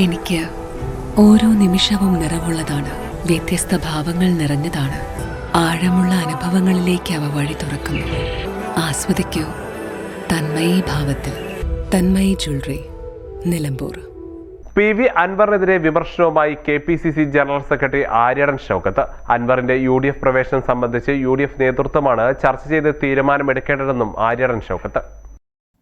എനിക്ക് ഓരോ നിമിഷവും നിറവുള്ളതാണ്. വ്യത്യസ്ത ഭാവങ്ങൾ നിറഞ്ഞതാണ്. ആഴമുള്ള അനുഭവങ്ങളിലേക്ക് അവ വഴി തുറക്കുന്നു. ആസ്വദിക്കൂ തന്മയി ഭാവത്തിൽ. തന്മയി ജ്വല്ലറി, നിലമ്പൂർ. PV അൻവറിനെതിരെ വിമർശനവുമായി KPCC general secretary Aryadan Shoukath. അൻവറിന്റെ UDF പ്രവേശനം സംബന്ധിച്ച് UDF നേതൃത്വമാണ് ചർച്ച ചെയ്ത് തീരുമാനമെടുക്കേണ്ടതെന്നും ആര്യടൻ ഷൗക്കത്ത്.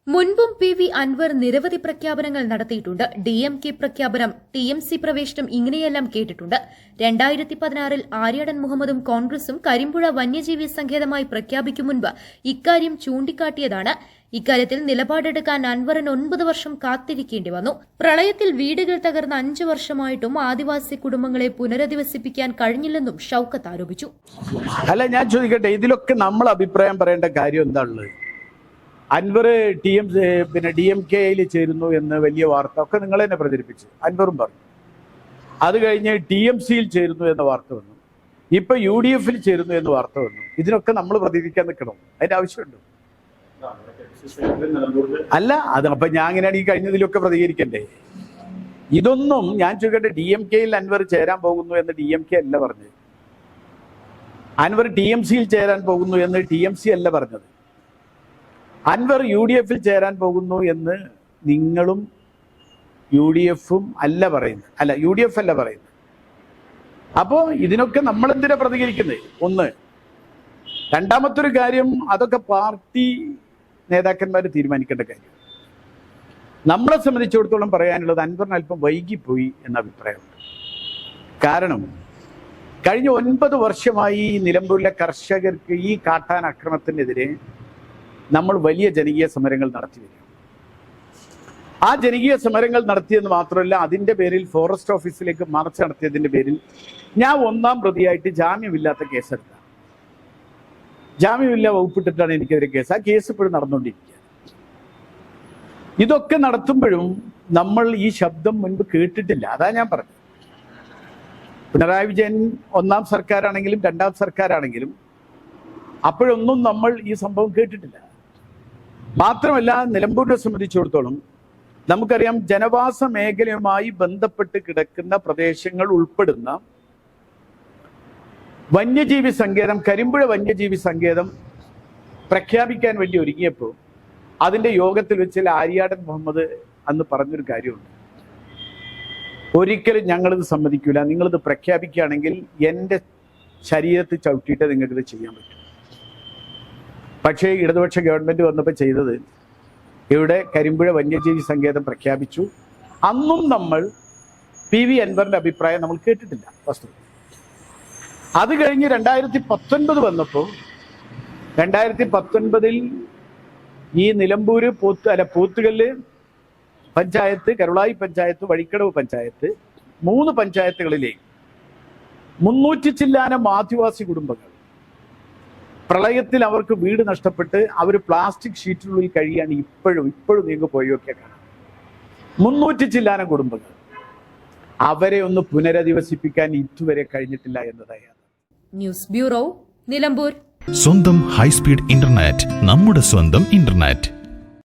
മുൻപും PV അൻവർ നിരവധി പ്രഖ്യാപനങ്ങൾ നടത്തിയിട്ടുണ്ട്. DMK പ്രഖ്യാപനം, TMC പ്രവേശനം ഇങ്ങനെയെല്ലാം കേട്ടിട്ടുണ്ട്. 2016 ആര്യടൻ മുഹമ്മദും കോൺഗ്രസും കരിമ്പുഴ വന്യജീവി സങ്കേതമായി പ്രഖ്യാപിക്കും മുൻപ് ഇക്കാര്യം ചൂണ്ടിക്കാട്ടിയതാണ്. ഇക്കാര്യത്തിൽ നിലപാടെടുക്കാൻ അൻവറിന് 9 വർഷം കാത്തിരിക്കേണ്ടി വന്നു. പ്രളയത്തിൽ വീടുകൾ തകർന്ന 5 വർഷമായിട്ടും ആദിവാസി കുടുംബങ്ങളെ പുനരധിവസിപ്പിക്കാൻ കഴിഞ്ഞില്ലെന്നും ഷൗക്കത്ത് ആരോപിച്ചു. അല്ല, ഞാൻ ചോദിക്കട്ടെ, ഇതിലൊക്കെ നമ്മൾ അഭിപ്രായം പറയേണ്ട കാര്യം എന്താണുള്ളത്? അൻവർ DMK-യിൽ ചേരുന്നു എന്ന് വലിയ വാർത്ത ഒക്കെ നിങ്ങൾ തന്നെ പ്രചരിപ്പിച്ചു, അൻവറും പറഞ്ഞു. അത് കഴിഞ്ഞ് TMC-യിൽ ചേരുന്നു എന്ന വാർത്ത വന്നു. ഇപ്പൊ UDF-ൽ ചേരുന്നു എന്ന വാർത്ത വന്നു. ഇതിനൊക്കെ നമ്മൾ പ്രതികരിക്കാൻ നിൽക്കണം, അതിന്റെ ആവശ്യമുണ്ട്. അല്ല, അത് അപ്പൊ ഞാൻ അങ്ങനെയാണ് ഈ കഴിഞ്ഞതിലൊക്കെ പ്രതികരിക്കണ്ടേ? ഇതൊന്നും ഞാൻ ചോദിക്കട്ടെ, DMK-യിൽ അൻവർ ചേരാൻ പോകുന്നു എന്ന് DMK അല്ല പറഞ്ഞത്. അൻവർ TMC-യിൽ ചേരാൻ പോകുന്നു എന്ന് TMC അല്ല പറഞ്ഞത്. അൻവർ UDF-ൽ ചേരാൻ പോകുന്നു എന്ന് നിങ്ങളും UDF-ഉം അല്ല പറയുന്നത്. അല്ല, UDF അല്ല പറയുന്നത്. അപ്പോ ഇതിനൊക്കെ നമ്മൾ എന്തിനാ പ്രതികരിക്കുന്നത്? ഒന്ന്. രണ്ടാമത്തൊരു കാര്യം, അതൊക്കെ പാർട്ടി നേതാക്കന്മാർ തീരുമാനിക്കേണ്ട കാര്യം. നമ്മളെ സംബന്ധിച്ചിടത്തോളം പറയാനുള്ളത്, അൻവറിന് അല്പം വൈകിപ്പോയി എന്ന അഭിപ്രായമുണ്ട്. കാരണം കഴിഞ്ഞ 9 വർഷമായി നിലമ്പൂരിലെ കർഷകർക്ക് ഈ കാട്ടാൻ അക്രമത്തിനെതിരെ നമ്മൾ വലിയ ജനകീയ സമരങ്ങൾ നടത്തി വരിക. ആ ജനകീയ സമരങ്ങൾ നടത്തിയെന്ന് മാത്രമല്ല, അതിൻ്റെ പേരിൽ ഫോറസ്റ്റ് ഓഫീസിലേക്ക് മാർച്ച് നടത്തിയതിൻ്റെ പേരിൽ ഞാൻ 1-ാം പ്രതിയായിട്ട് ജാമ്യമില്ലാത്ത കേസെടുത്ത, ജാമ്യമില്ല വകുപ്പിട്ടിട്ടാണ് എനിക്കെതിരെ കേസ്. ആ കേസ് ഇപ്പോഴും നടന്നുകൊണ്ടിരിക്കുക. ഇതൊക്കെ നടത്തുമ്പോഴും നമ്മൾ ഈ ശബ്ദം മുൻപ് കേട്ടിട്ടില്ല. അതാ ഞാൻ പറഞ്ഞത്. പിണറായി വിജയൻ 1-ാം സർക്കാരാണെങ്കിലും 2-ാം സർക്കാരാണെങ്കിലും അപ്പോഴൊന്നും നമ്മൾ ഈ സംഭവം കേട്ടിട്ടില്ല. മാത്രമല്ല, നിലമ്പൂരിനെ സംബന്ധിച്ചിടത്തോളം നമുക്കറിയാം, ജനവാസ മേഖലയുമായി ബന്ധപ്പെട്ട് കിടക്കുന്ന പ്രദേശങ്ങൾ ഉൾപ്പെടുന്ന വന്യജീവി സങ്കേതം, കരിമ്പുഴ വന്യജീവി സങ്കേതം പ്രഖ്യാപിക്കാൻ വേണ്ടി ഒരുങ്ങിയപ്പോൾ അതിൻ്റെ യോഗത്തിൽ വെച്ച് ആര്യാടൻ മുഹമ്മദ് അന്ന് പറഞ്ഞൊരു കാര്യമുണ്ട്. ഒരിക്കലും ഞങ്ങളിത് സമ്മതിക്കില്ല, നിങ്ങളിത് പ്രഖ്യാപിക്കുകയാണെങ്കിൽ എൻ്റെ ശരീരത്തിൽ ചവിട്ടിയിട്ട് നിങ്ങൾക്കിത് ചെയ്യാൻ പറ്റും. പക്ഷേ ഇടതുപക്ഷ ഗവൺമെൻറ് വന്നപ്പോൾ ചെയ്തത്, ഇവിടെ കരിമ്പുഴ വന്യജീവി സങ്കേതം പ്രഖ്യാപിച്ചു. അന്നും നമ്മൾ PV അൻവറിൻ്റെ അഭിപ്രായം നമ്മൾ കേട്ടിട്ടില്ല, വസ്തുത. അത് കഴിഞ്ഞ് 2019 വന്നപ്പോൾ 2019 ഈ നിലമ്പൂര് പോത്തുകല്ല് പഞ്ചായത്ത്, കരുളായി പഞ്ചായത്ത്, വഴിക്കടവ് പഞ്ചായത്ത്, 3 പഞ്ചായത്തുകളിലേക്ക് 300 ചില്ലാനം ആദിവാസി കുടുംബങ്ങൾ പ്രളയത്തിൽ അവർക്ക് വീട് നഷ്ടപ്പെട്ട് അവർ പ്ലാസ്റ്റിക് ഷീറ്റിനുള്ളിൽ കഴിയാണ്. ഇപ്പോഴും നിങ്ങൾക്ക് പോയൊക്കെ കാണാം. 300 ചില്ലാനം കുടുംബങ്ങൾ. അവരെ ഒന്ന് പുനരധിവസിപ്പിക്കാൻ ഇതുവരെ കഴിഞ്ഞിട്ടില്ല എന്നതാണ്. News bureau, Nilambur. സ്വന്തം ഹൈസ്പീഡ് ഇന്റർനെറ്റ്, നമ്മുടെ സ്വന്തം ഇന്റർനെറ്റ്.